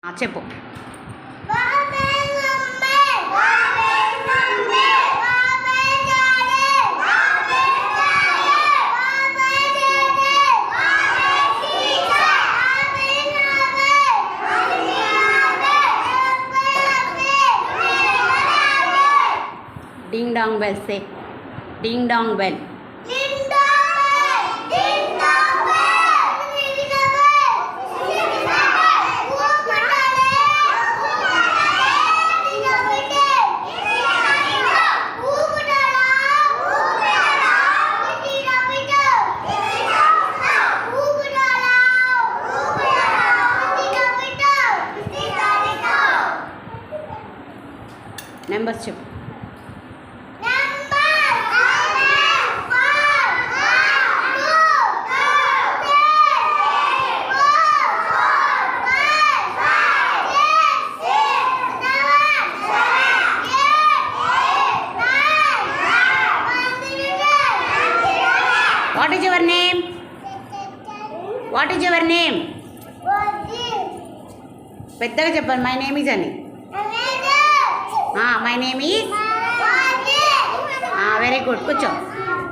చెప్పు. Ding dong bell, say. Ding dong bell. Numbers చెప్పు. What is your name? What is your name? పెద్దగా చెప్పండి. My name is అని. My name is. Very good. కూర్చో.